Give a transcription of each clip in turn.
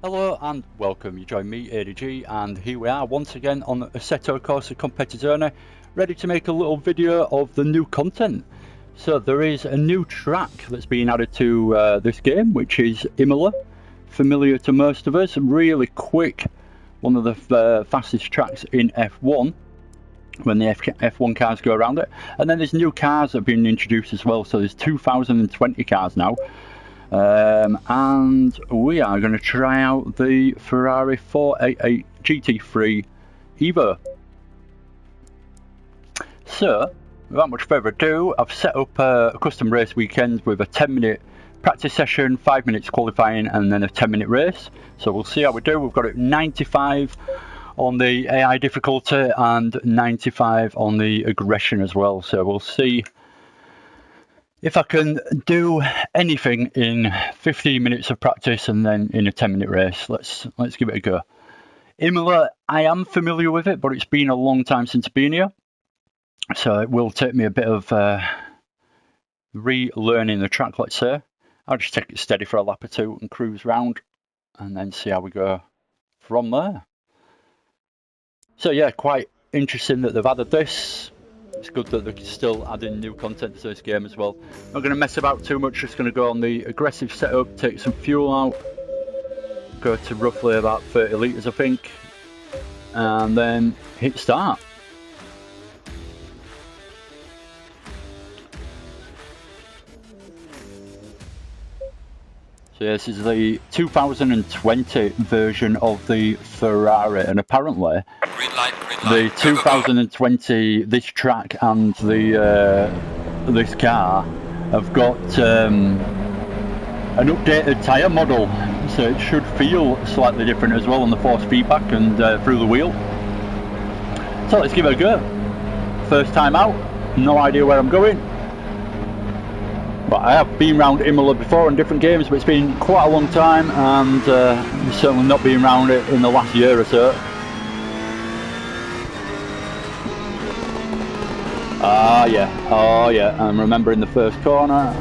Hello and welcome, you join me ADG and here we are once again on Assetto Corsa Competizione, ready to make a little video of the new content. So there is a new track that's been added to this game, which is Imola, familiar to most of us, really quick, one of the fastest tracks in F1 when the F1 cars go around it. And then there's new cars that have been introduced as well, so there's 2020 cars now. And we are going to try out the Ferrari 488 GT3 Evo. So, without much further ado, I've set up a custom race weekend with a 10-minute practice session, 5 minutes qualifying, and then a 10-minute race. So we'll see how we do. We've got it 95 on the AI difficulty and 95 on the aggression as well. So we'll see if I can do anything in 15 minutes of practice and then in a 10-minute race. Let's give it a go. Imola, I am familiar with it, but it's been a long time since I've been here, so it will take me a bit of relearning the track, let's say. I'll just take it steady for a lap or two and cruise round and then see how we go from there. So yeah, quite interesting that they've added this. It's good that they're still adding new content to this game as well. Not going to mess about too much, just going to go on the aggressive setup, take some fuel out, go to roughly about 30 litres I think, and then hit start. So yeah, this is the 2020 version of the Ferrari, and apparently green light, the 2020 this track and the this car have got an updated tyre model, so it should feel slightly different as well on the force feedback and through the wheel. So let's give it a go. First time out, no idea where I'm going. But I have been around Imola before in different games, but it's been quite a long time, and certainly not been around it in the last year or so. Oh yeah, I'm remembering the first corner.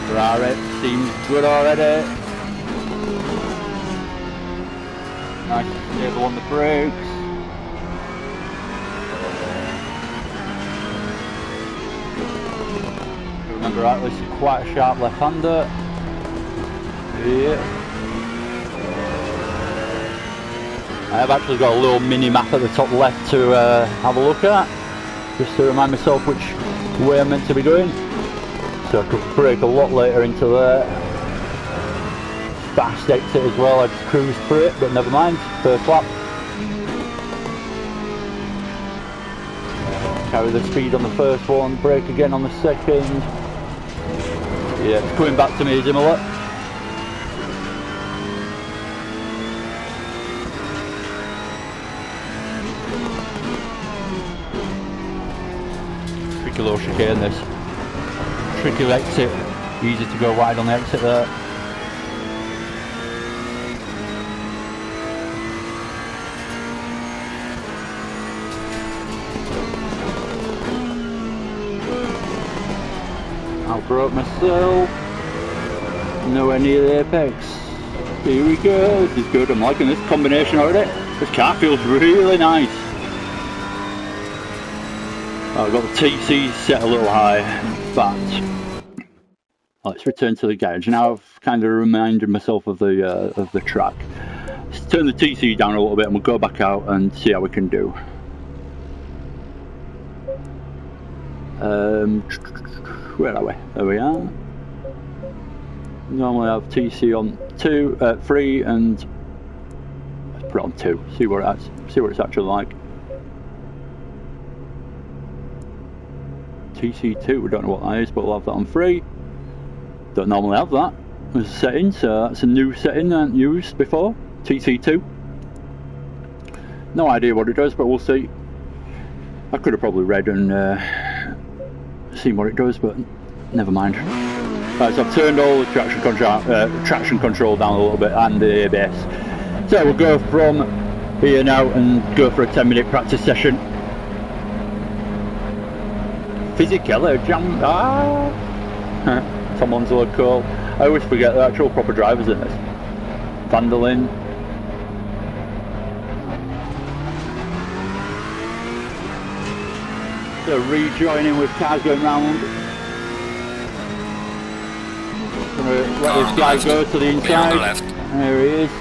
Ferrari seems good already. Nice and stable on the brakes. If I remember right, this is quite a sharp left-hander. Yeah. I have actually got a little mini map at the top left to have a look at, just to remind myself which way I'm meant to be going. So I could brake a lot later into there. Fast exit as well, I just cruised through it, but never mind, first lap. Carry the speed on the first one, brake again on the second. Yeah, it's coming back to me, Imola. Tricky low chicane this. Tricky exit, easy to go wide on the exit there. Outbroke myself, nowhere near the apex. Here we go, this is good, I'm liking this combination already. This car feels really nice. I've got the TC set a little high, but let's return to the garage. Now I've kind of reminded myself of the track. Let's turn the TC down a little bit and we'll go back out and see how we can do. Where are we? There we are. Normally I have TC on 3 and let's put it on 2. See what it's actually like. TC2, we don't know what that is, but we'll have that on 3. Don't normally have that as a setting, so that's a new setting I haven't used before. TC2. No idea what it does, but we'll see. I could have probably read and seen what it does, but never mind. Right, so I've turned all the traction control down a little bit and the ABS. So we'll go from here now and go for a 10-minute practice session. Physically, jam. Someone's load call. I always forget the actual proper drivers in this. Vandalin. So rejoining with cars going round. Gonna let this guy go to the inside. There he is.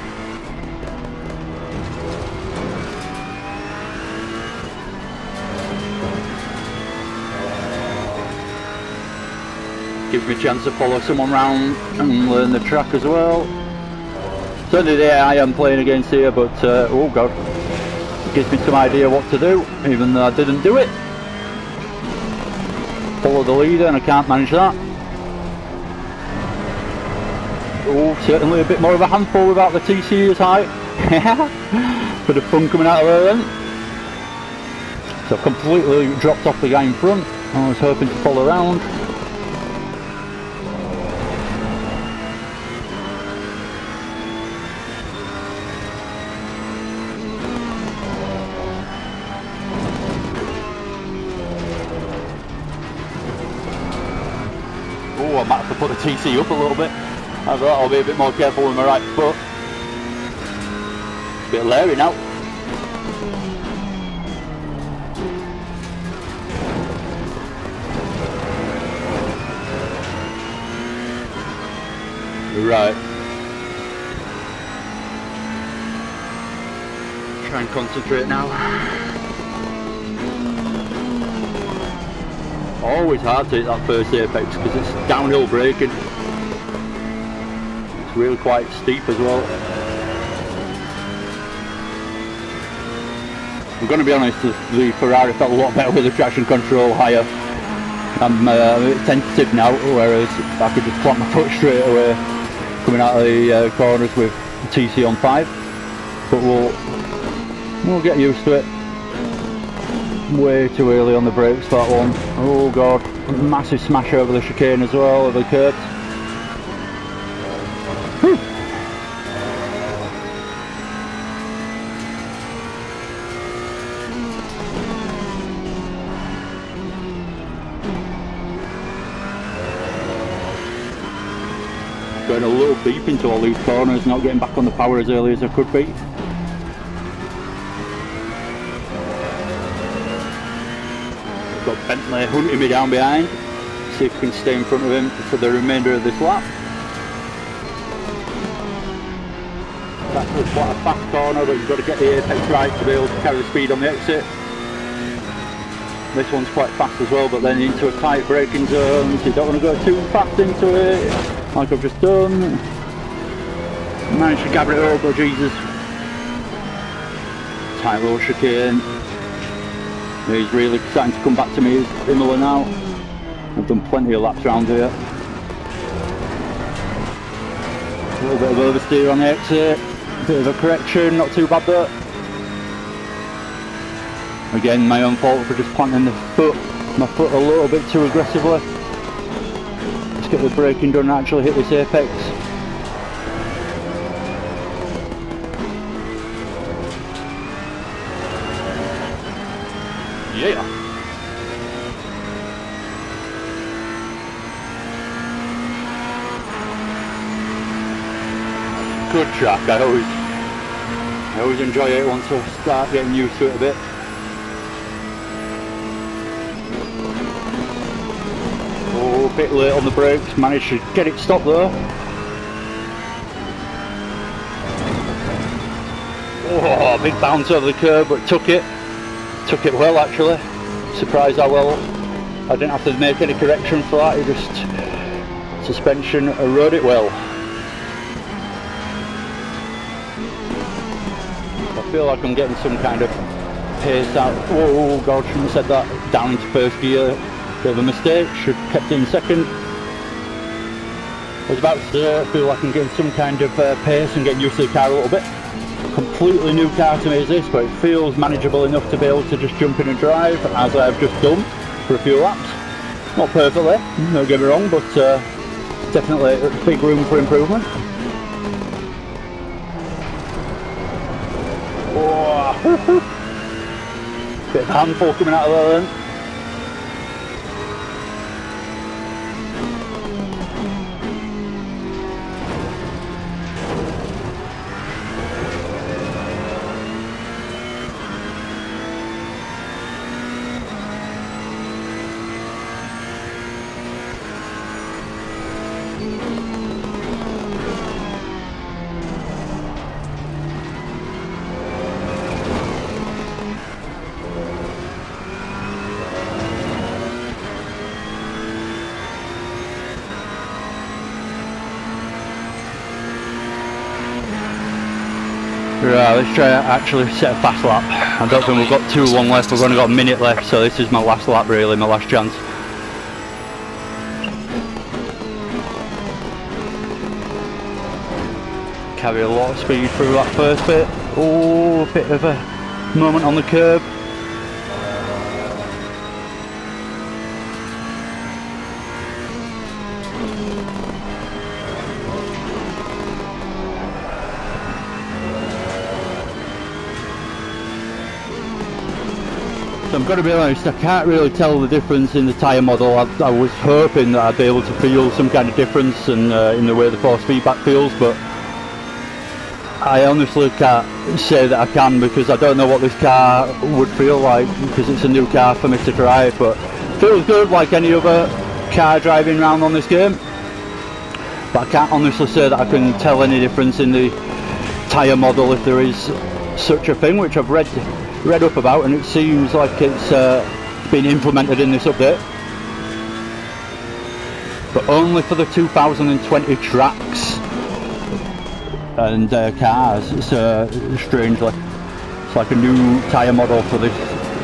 Gives me a chance to follow someone round and learn the track as well. Certainly the AI I'm playing against here, but oh god, it gives me some idea what to do, even though I didn't do it. Follow the leader and I can't manage that. Oh, certainly a bit more of a handful without the TC as high. Bit of fun coming out of there then. So I've completely dropped off the guy in front. I was hoping to follow around. Oh, I might have to put the TC up a little bit. I thought I'll be a bit more careful with my right foot. It's a bit leery now. Right. Try and concentrate now. Always hard to hit that first apex because it's downhill braking. It's really quite steep as well. I'm going to be honest, the Ferrari felt a lot better with the traction control higher. I'm a bit tentative now, whereas I could just plant my foot straight away coming out of the corners with TC on 5. But we'll get used to it. Way too early on the brakes that one. Oh god, massive smash over the chicane as well, over the curbs. Going a little deep into all these corners, not getting back on the power as early as I could be. Got Bentley hunting me down behind. See if we can stay in front of him for the remainder of this lap. That's quite a fast corner, but you've got to get the apex right to be able to carry the speed on the exit. This one's quite fast as well, but then into a tight braking zone, so you don't want to go too fast into it, like I've just done. Managed to gabber it up, but Jesus. Tight little chicane. He's really starting to come back to me, Imola now. I've done plenty of laps around here. A little bit of oversteer on the exit, bit of a correction, not too bad though. Again, my own fault for just planting my foot a little bit too aggressively. Let's get the braking done and actually hit this apex. Yeah. Good track. I always enjoy it once I start getting used to it a bit. Oh, a bit late on the brakes. Managed to get it stopped though. Oh, big bounce over the curb, but took it. Took it well actually. Surprised how well. I didn't have to make any correction for that. It just suspension rode it well. I feel like I'm getting some kind of pace out. Oh god, shouldn't have said that. Down into first gear. Bit of a mistake. Should have kept it in second. I was about to say, I feel like I'm getting some kind of pace and getting used to the car a little bit. Completely new car to me is this, but it feels manageable enough to be able to just jump in and drive, as I've just done for a few laps. Not perfectly, don't get me wrong, but definitely a big room for improvement. Oh. Bit of handful coming out of there then. Right, let's try to actually set a fast lap. I don't think we've got too long left, we've only got a minute left, so this is my last lap really, my last chance. Carry a lot of speed through that first bit. Oh, a bit of a moment on the curb. So I'm going to be honest, I can't really tell the difference in the tyre model. I was hoping that I'd be able to feel some kind of difference in the way the force feedback feels, but I honestly can't say that I can, because I don't know what this car would feel like, because it's a new car for me to drive, but it feels good like any other car driving around on this game. But I can't honestly say that I can tell any difference in the tyre model, if there is such a thing, which I've read up about, and it seems like it's been implemented in this update, but only for the 2020 tracks and cars. It's strangely, it's like a new tyre model for this,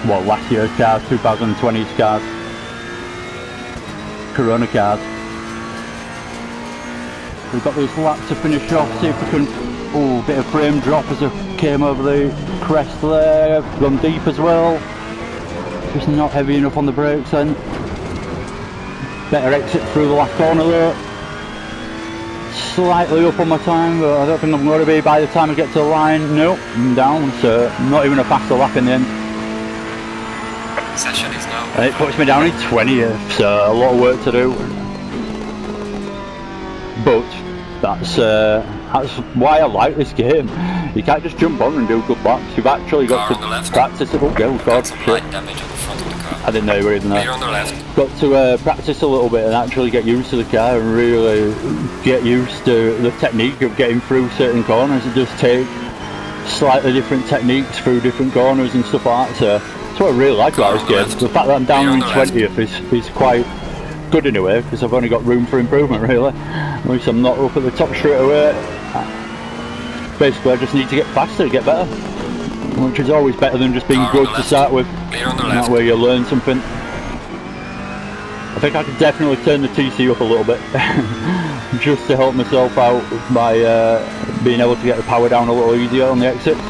well, last year's cars, 2020's cars, Corona cars. We've got this lap to finish off, see if we can, oh, bit of frame drop as I came over the crest there, gone deep as well, just not heavy enough on the brakes then. Better exit through the last corner though. Slightly up on my time, but I don't think I'm going to be by the time I get to the line. Nope, I'm down, so not even a faster lap in the end. Session is now. And it puts me down in 20th, so a lot of work to do. But that's why I like this game. You can't just jump on and do good laps. You've actually got to practice it. Oh god, light damage on the front of the car. I didn't know you were even there. On the left. Got to practice a little bit and actually get used to the car and really get used to the technique of getting through certain corners. It does take slightly different techniques through different corners and stuff like that. So that's what I really like about this game. The fact that I'm down in 20th is quite good in a way, because I've only got room for improvement really. At least I'm not up at the top straight away. Basically I just need to get faster, get better, which is always better than just being good to start with. That way you learn something. I think I could definitely turn the TC up a little bit just to help myself out by being able to get the power down a little easier on the exits.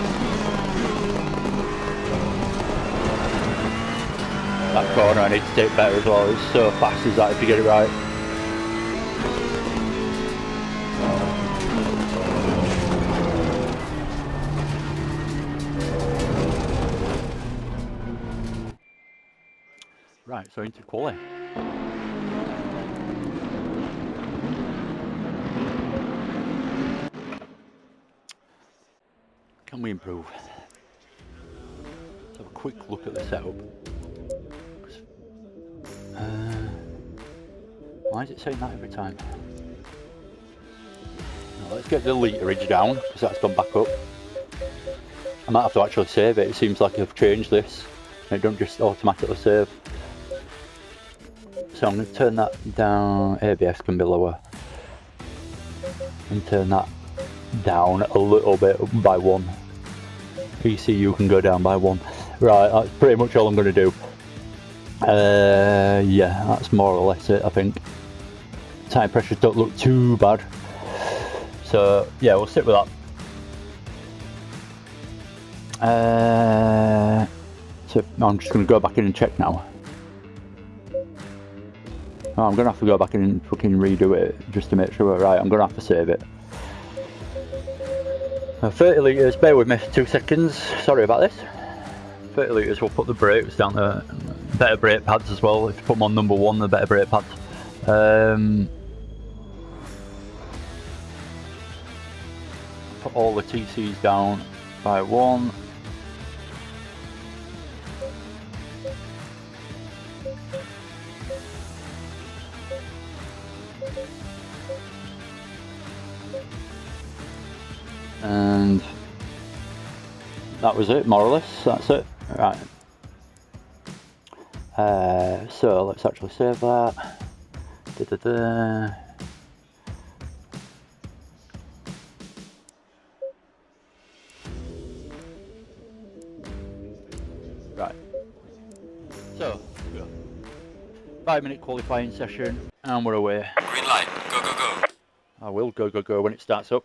That corner I need to take better as well. It's so fast as that if you get it right. Right, so into quali. Can we improve? Let's have a quick look at the setup. Why is it saying that every time? Now, let's get the literage down, because that's gone back up. I might have to actually save it. It seems like I've changed this. It don't just automatically save. So I'm going to turn that down. ABS can be lower. And turn that down a little bit by 1. ECU can go down by 1. Right, that's pretty much all I'm going to do. Yeah, that's more or less it, I think. Tyre pressures don't look too bad. So, yeah, we'll stick with that. So I'm just going to go back in and check now. Oh, I'm going to have to go back in and fucking redo it just to make sure we're right. I'm going to have to save it. 30 litres, bear with me for 2 seconds. Sorry about this. 30 litres, we'll put the brakes down there. Better brake pads as well. If you put them on number 1, the better brake pads. Put all the TCs down by 1. And that was it, more or less. That's it. Right. So let's actually save that. 5-minute qualifying session, and we're away. Green light. Go, go, go. I will go when it starts up.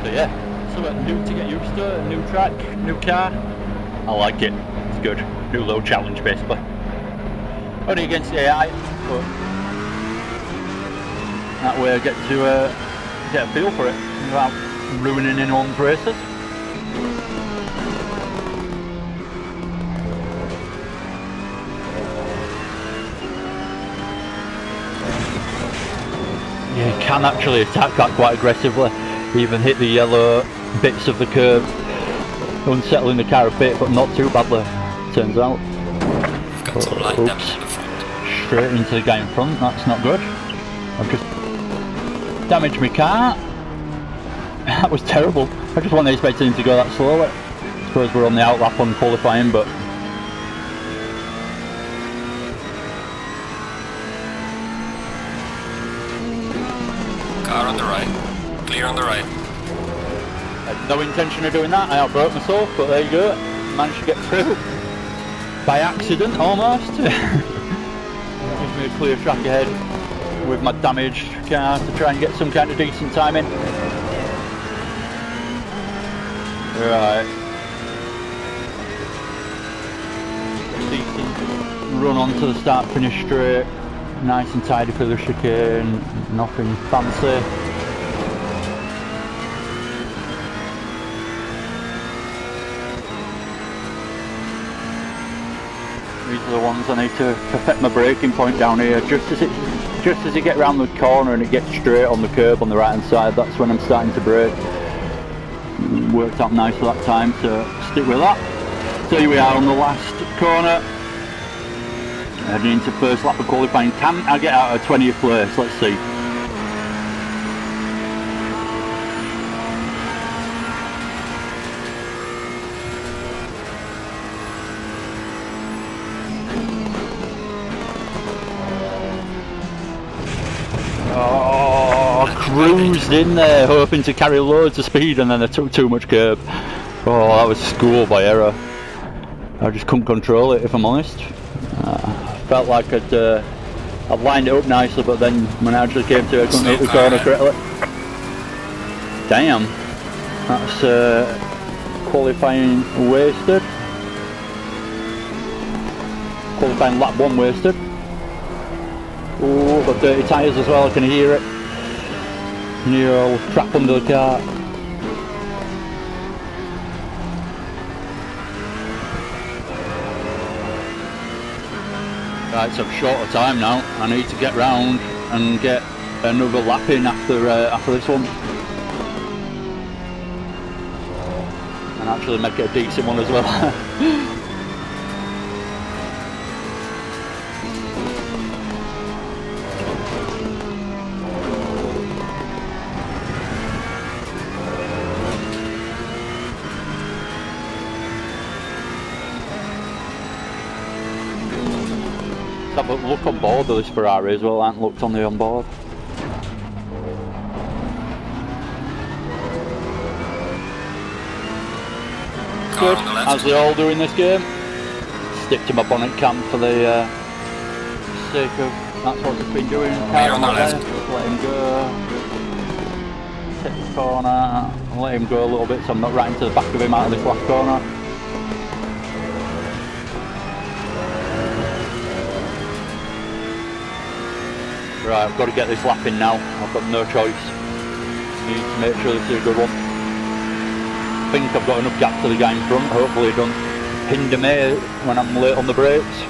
So yeah, something new to get used to, new track, new car. I like it, it's good. New little challenge basically. Only against the AI, but that way I get to get a feel for it without ruining anyone's races. Yeah, you can actually attack that quite aggressively, even hit the yellow bits of the curb, unsettling the car a bit, but not too badly, turns out. We've got some light damage in the front. Straight into the guy in front, that's not good. I've just damaged my car. That was terrible. I just wasn't expecting him to go that slowly. I suppose we're on the outlap on qualifying, but Car on the right. Clear on the right. I had no intention of doing that. I outbroke myself, but there you go. Managed to get through. By accident, almost. Gives me a clear track ahead with my damaged car to try and get some kind of decent timing. Right. Decent run onto the start finish straight. Nice and tidy for the chicane. Nothing fancy. These are the ones I need to perfect my braking point down here. Just as you get round the corner and it gets straight on the curb on the right hand side, that's when I'm starting to brake. Worked out nice for that time, so stick with that. So here we are on the last corner. Heading into first lap of qualifying. Can I get out of 20th place? Let's see. Oh, cruised in there, hoping to carry loads of speed, and then I took too much curb. Oh, that was schoolboy error. I just couldn't control it, if I'm honest. Felt like I'd lined it up nicely, but then when I actually came to it, I couldn't hit the corner correctly. Damn, that's qualifying wasted. Qualifying lap 1 wasted. Oh, got dirty tyres as well, I can hear it. Near all crap under the car. Right, so I'm short of time now. I need to get round and get another lap in after this one. And actually make it a decent one as well. Have a look on board of this Ferrari as well. I haven't looked on the onboard. Good, as they all do in this game. Stick to my bonnet cam for the sake of that's what it's been doing. Car on the left. Let him go. Take the corner. Let him go a little bit so I'm not right into the back of him out of this last corner. Right, I've got to get this lap in now. I've got no choice. Need to make sure this is a good one. I think I've got enough gap to the guy in front. Hopefully it don't hinder me when I'm late on the brakes.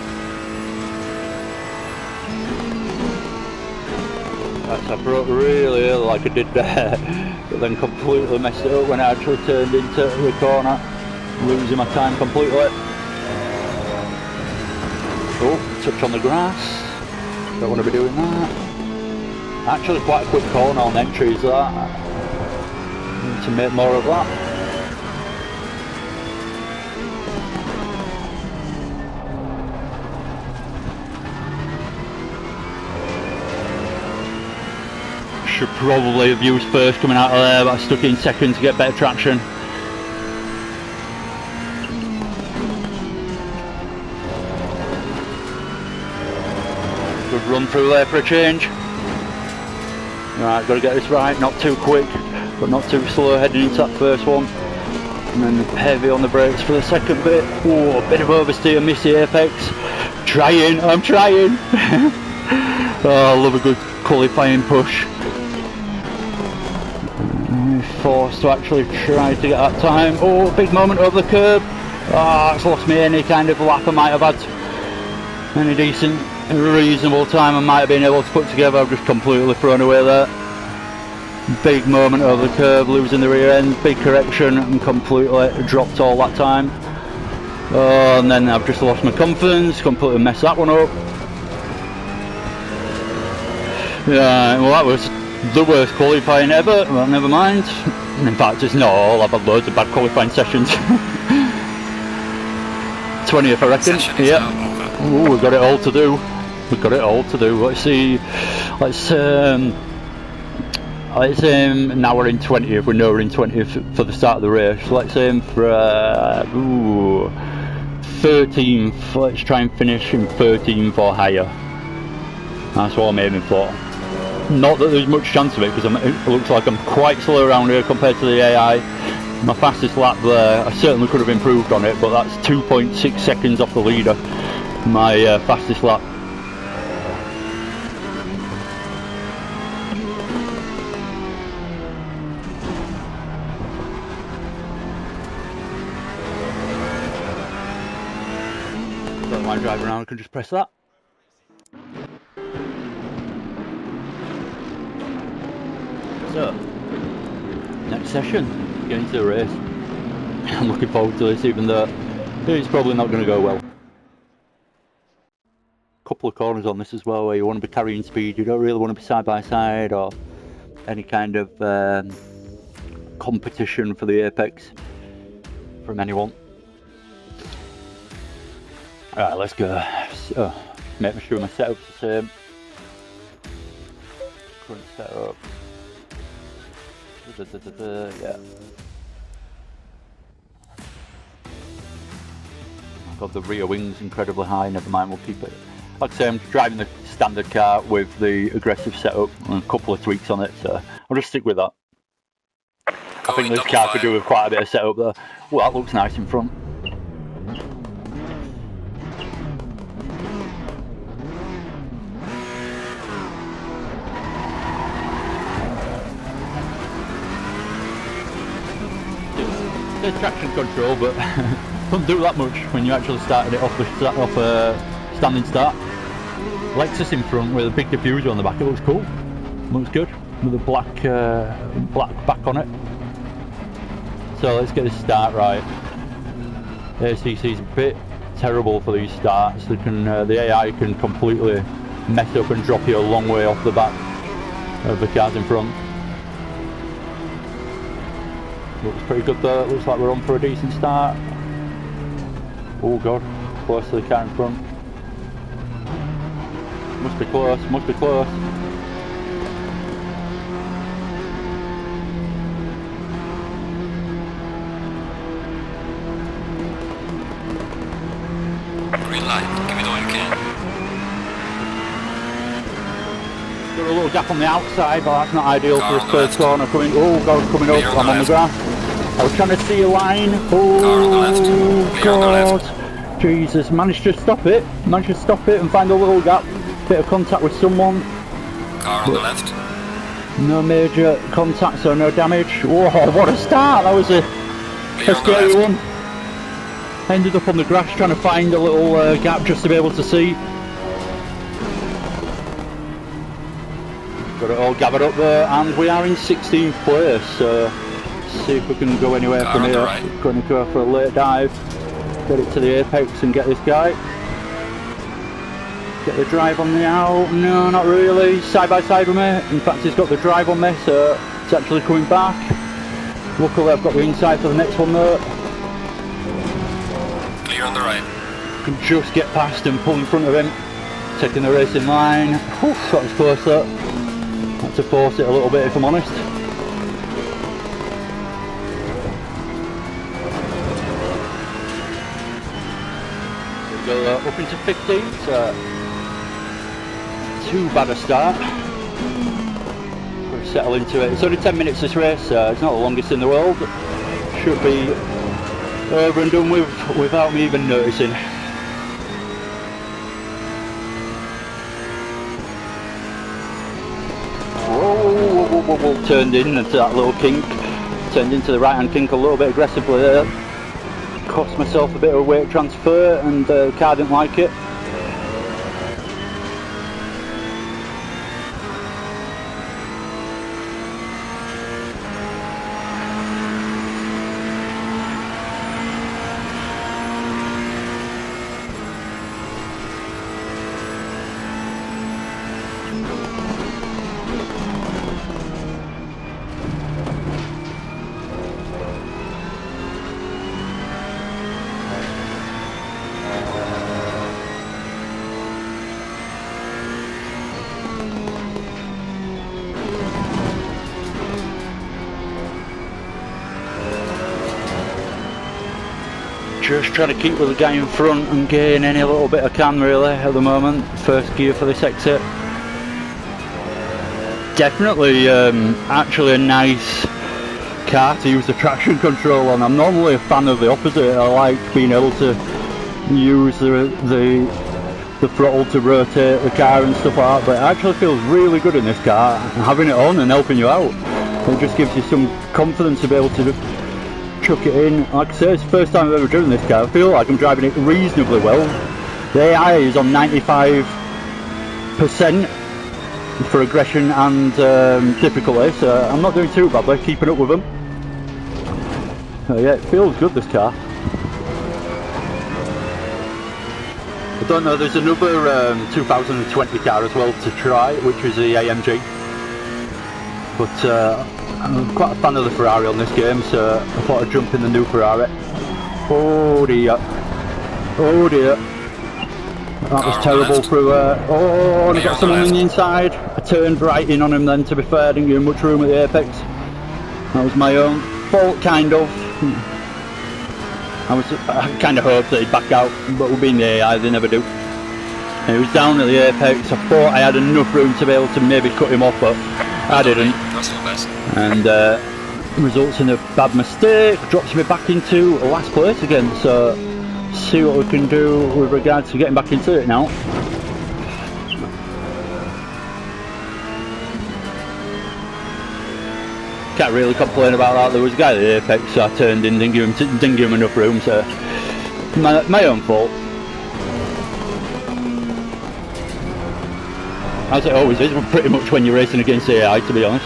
Right, so I broke really early like I did there, but then completely messed it up when I actually turned into the corner, losing my time completely. Oh, touch on the grass. Don't want to be doing that. Actually quite a quick corner on entries that. Need to make more of that. should probably have used first coming out of there, but I stuck it in second to get better traction. Good run through there for a change. Right, got to get this right, not too quick, but not too slow heading into that first one. And then heavy on the brakes for the second bit. Oh, a bit of oversteer, miss the apex. Trying, I'm trying. Oh, I love a good qualifying push. Forced to actually try to get that time. Oh, big moment over the curb. Ah, it's lost me any kind of lap I might have had. Any decent, reasonable time I might have been able to put together. I've just completely thrown away there. Big moment over the curb, losing the rear end, big correction, and completely dropped all that time. Oh, and then I've just lost my confidence, completely messed that one up. Yeah, well, that was the worst qualifying ever. Well, never mind. In fact, it's not all. I've had loads of bad qualifying sessions. 20th, I reckon. Yeah. Ooh, we've got it all to do. We've got it all to do. Let's see. Let's aim. Now we're in 20th. We know we're in 20th for the start of the race. Let's aim for 13th. Let's try and finish in 13th or higher. That's what I'm aiming for. Not that there's much chance of it, because it looks like I'm quite slow around here compared to the AI. My fastest lap there, I certainly could have improved on it, but that's 2.6 seconds off the leader. My fastest lap. Don't mind driving around, I can just press that. So, next session, get into the race. I'm looking forward to this, even though it's probably not going to go well. Couple of corners on this as well, where you want to be carrying speed, you don't really want to be side by side or any kind of competition for the apex from anyone. Alright, let's go. So, make sure my setup's the same. Current setup. Yeah. God, the rear wing's incredibly high, never mind, we'll keep it. Like I say, I'm driving the standard car with the aggressive setup and a couple of tweaks on it, so I'll just stick with that. I think this car could do with quite a bit of setup there. Well, that looks nice in front. There's traction control, but doesn't do that much when you actually started it off a standing start. Lexus in front with a big diffuser on the back. It looks cool. Looks good with a black back on it. So let's get this start right. ACC's a bit terrible for these starts. They can the AI can completely mess up and drop you a long way off the back of the cars in front. Looks pretty good though, it looks like we're on for a decent start. Oh god, close to the car in front. Must be close, must be close. Green light, give it all you can. Got a little gap on the outside, but that's not ideal for this first corner coming. Oh god, coming up, I'm on the grass. I was trying to see a line. Oh god, Jesus, managed to stop it. Managed to stop it and find a little gap. Bit of contact with someone. Car on the left. No major contact, so no damage. Whoa, what a start! That was a scary one. Ended up on the grass trying to find a little gap just to be able to see. Got it all gathered up there, and we are in 16th place, so see if we can go anywhere from here. Right. Going to go for a late dive, get it to the apex and get this guy. Get the drive on the out. No, not really. Side by side with me. In fact, he's got the drive on me, so it's actually coming back. Luckily, I've got the inside for the next one though. Clear on the right. Can just get past and pull in front of him. Taking the racing line. Whew, that was close though. That's had to force it a little bit if I'm honest. We'll go up into 15, so too bad a start. We'll settle into it. It's only 10 minutes this race, so it's not the longest in the world. Should be over and done with without me even noticing. Whoa, turned in into that little kink. Turned into the right hand kink a little bit aggressively there. Cost myself a bit of weight transfer and the car didn't like it. Just trying to keep with the guy in front and gain any little bit I can really at the moment. First gear for this exit. Definitely actually a nice car to use the traction control on. I'm normally a fan of the opposite. I like being able to use the throttle to rotate the car and stuff like that, but it actually feels really good in this car, and having it on and helping you out. It just gives you some confidence to be able to chuck it in. Like I say, it's the first time I've ever driven this car. I feel like I'm driving it reasonably well. The AI is on 95% for aggression and difficulty, so I'm not doing too badly, keeping up with them. So yeah, it feels good, this car. I don't know, there's another 2020 car as well to try, which is the AMG. But I'm quite a fan of the Ferrari on this game, so I thought I'd jump in the new Ferrari. Oh dear. Oh dear. That was terrible through oh, and I got someone on the inside. I turned right in on him then, to be fair. I didn't give him much room at the apex. That was my own fault, kind of. I kind of hoped that he'd back out, but with being the AI, they never do. And he was down at the apex. I thought I had enough room to be able to maybe cut him off, but I didn't. And results in a bad mistake, drops me back into last place again, so see what we can do with regards to getting back into it now. Can't really complain about that. There was a guy at the apex, so I turned in, didn't give him enough room, so my own fault. As it always is, pretty much when you're racing against AI, to be honest.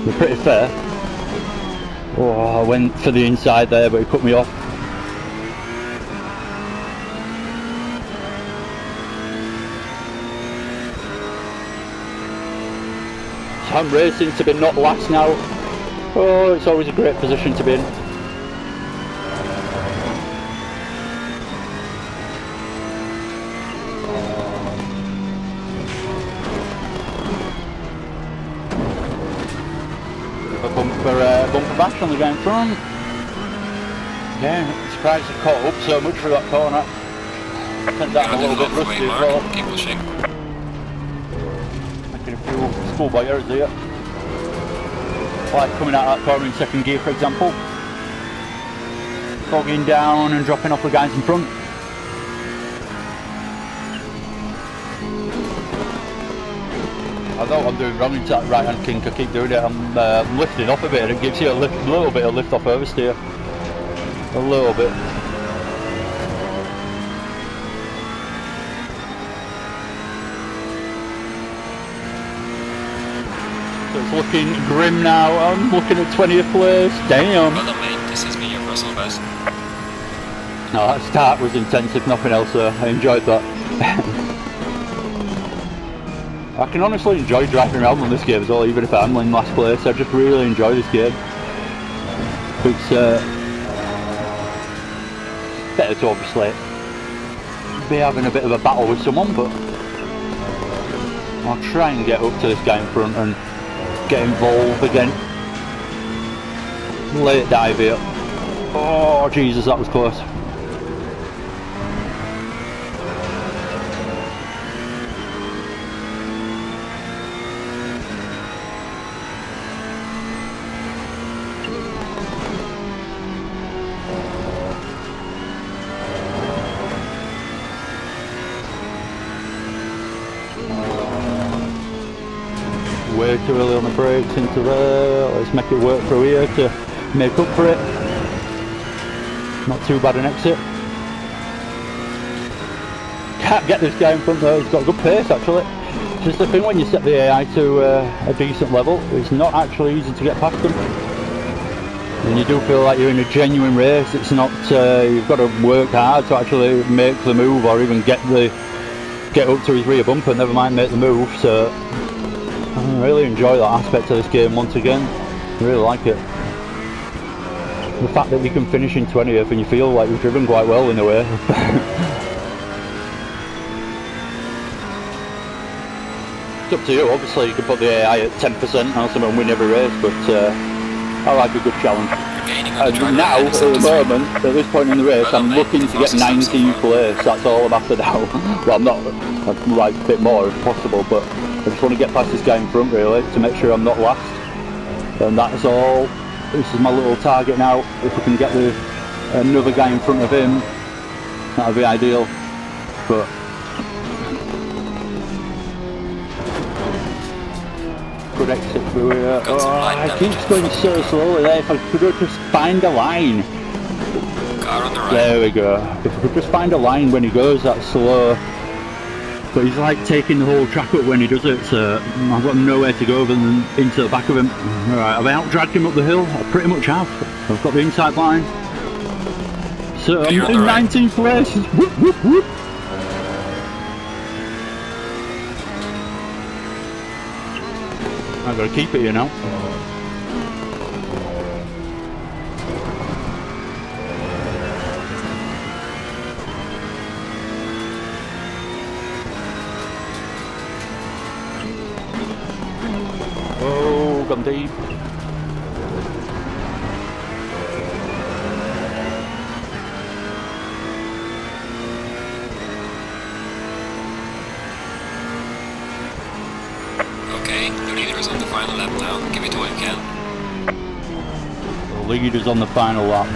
They're pretty fair. Oh, I went for the inside there, but he cut me off. So I'm racing to be not last now. Oh, it's always a great position to be in. Bumper bash on the guy in front. Yeah, surprised I caught up so much for that corner. Sent that a little bit rusty as well. Keep pushing. Making a few schoolboy errors here. Like coming out of that corner in second gear, for example. Fogging down and dropping off the guys in front. I know what I'm doing wrong into that right hand kink. I keep doing it. I'm lifting off a bit, and it gives you a little bit of lift off oversteer. A little bit. So it's looking grim now. I'm looking at 20th place. Damn. Well done, mate. This has been your personal best. No, that start was intense, if nothing else. I enjoyed that. I can honestly enjoy driving around on this game as well, even if I'm in last place. I just really enjoy this game. It's better to obviously be having a bit of a battle with someone, but I'll try and get up to this guy in front and get involved again. Late dive here. Oh Jesus, that was close. Way too early on the brakes into there. Let's make it work through here to make up for it. Not too bad an exit. Can't get this guy in front though, he's got a good pace actually. It's just the thing when you set the AI to a decent level, it's not actually easy to get past them. And you do feel like you're in a genuine race, it's not, you've got to work hard to actually make the move or even get up to his rear bumper, never mind make the move. So I really enjoy that aspect of this game once again. I really like it. The fact that you can finish in 20th and you feel like you've driven quite well in a way. It's up to you, obviously you can put the AI at 10% and win every race, but I like a good challenge. And now, at the moment, at this point in the race, I'm looking to get 19th place, that's all I'm after now. Well, I'm not, I'd like a bit more if possible, but I just want to get past this guy in front really, to make sure I'm not last. And that's all. This is my little target now. If we can get another guy in front of him, that would be ideal. But good exit through here. Oh, I keep going so slowly there. If I could just find a line. Car on the right. There we go. If I could just find a line when he goes that slow. But he's like taking the whole track up when he does it, so I've got nowhere to go other than into the back of him. Alright, have I out-dragged him up the hill? I pretty much have. I've got the inside line. So I'm in 19th place. Whoop, whoop, whoop. I've got to keep it here now. Oh, gone deep. Okay, the leader is on the final lap now. Give it all you can. The leader's on the final lap.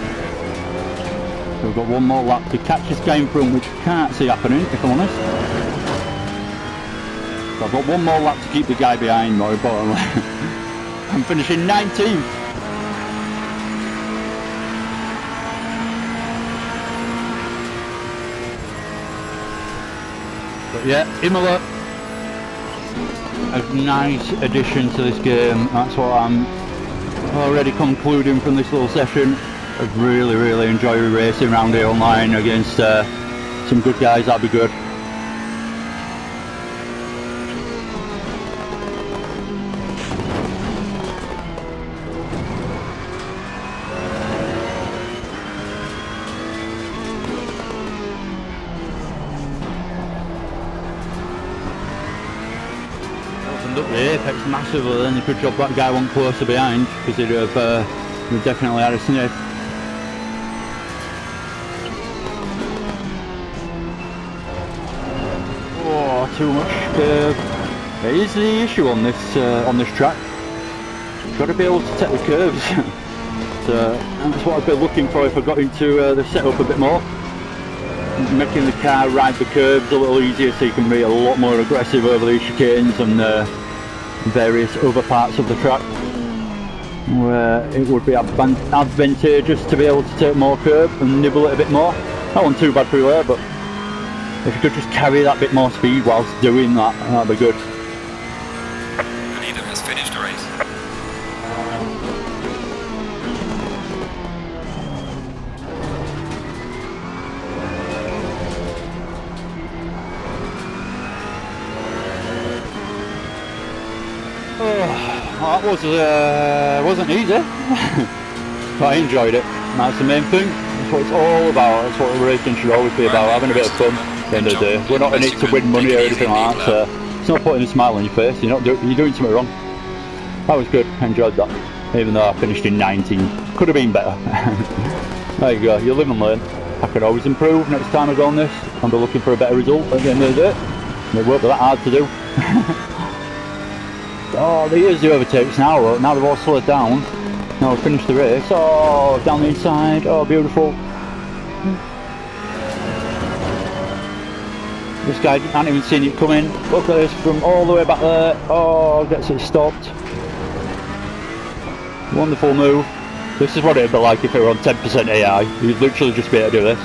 So we've got one more lap to catch this guy in front, which I can't see happening, if I'm honest. So I've got one more lap to keep the guy behind, more importantly. I'm finishing 19th. But yeah, Imola, a nice addition to this game. That's what I'm already concluding from this little session. I really, really enjoy racing around here online against some good guys. That'd be good. Up the apex massively, then a good job that guy went closer behind, because he'd have definitely had a sniff. Oh, too much curve. It is the issue on this track. You've got to be able to take the curves. So that's what I'd be looking for if I got into the setup a bit more. Making the car ride the curves a little easier, so you can be a lot more aggressive over these chicanes and various other parts of the track, where it would be advantageous to be able to take more curve and nibble it a bit more. That wasn't too bad through there, but if you could just carry that bit more speed whilst doing that, that'd be good. The leader has finished the race. That wasn't easy, but I enjoyed it. That's the main thing. That's what it's all about. That's what racing should always be about, having a bit of fun at the end of the day. We're not in it to win money or anything like that, so it's not putting a smile on your face. You're doing something wrong. That was good, enjoyed that. Even though I finished in 19. Could have been better. There you go, you live and learn. I could always improve next time I go on this. I'll be looking for a better result at the end of the day. And it won't be that hard to do. Oh, here's the overtakes now, look. Now they've all slowed down. Now we've finished the race. Oh, down the inside. Oh, beautiful. This guy hadn't even seen it coming. Look at this from all the way back there. Oh, gets it stopped. Wonderful move. This is what it'd be like if it were on 10% AI. You'd literally just be able to do this.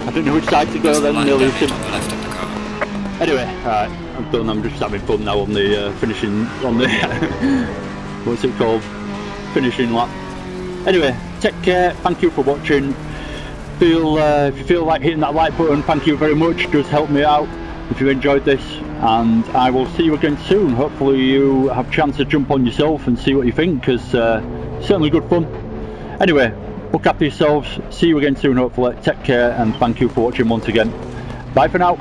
I didn't know which side to go then. Nearly left of the car. Anyway, alright, I'm done. I'm just having fun now on the finishing, on the what's it called, finishing lap. Anyway, take care, thank you for watching. If you feel like hitting that like button, thank you very much, it does help me out if you enjoyed this, and I will see you again soon. Hopefully you have a chance to jump on yourself and see what you think, because certainly good fun. Anyway, look after yourselves, see you again soon hopefully, take care, and thank you for watching once again. Bye for now.